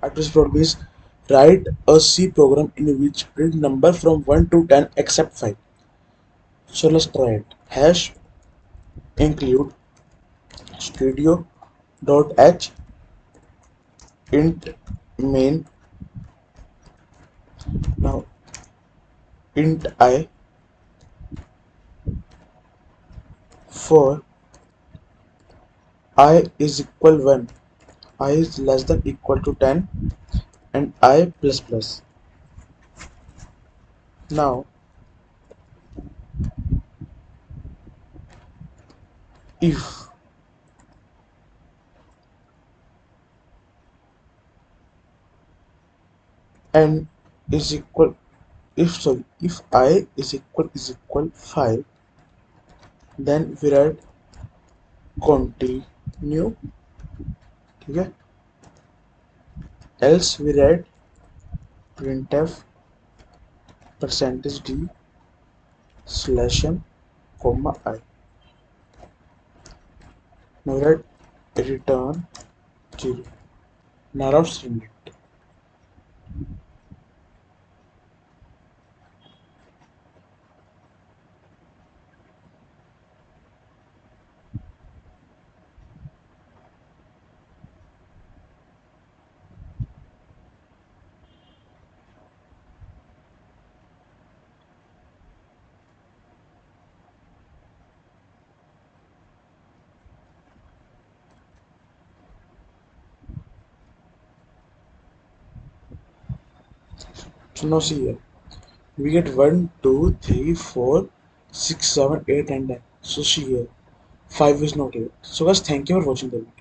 Address prompt is write a C program in which print number from 1 to 10 except 5. So let's try it. Hash include studio dot h int main. Now int I for I is equal 1, I is less than equal to 10, and I plus plus. Now if n is equal if I is equal 5, then we write continue. Okay, else we write printf percentage d slash n comma I. Now we write return 0. Now string it. So now see here, we get 1 2 3 4 6 7 8 and 9. So see here, 5 is not here. So guys, thank you for watching the video.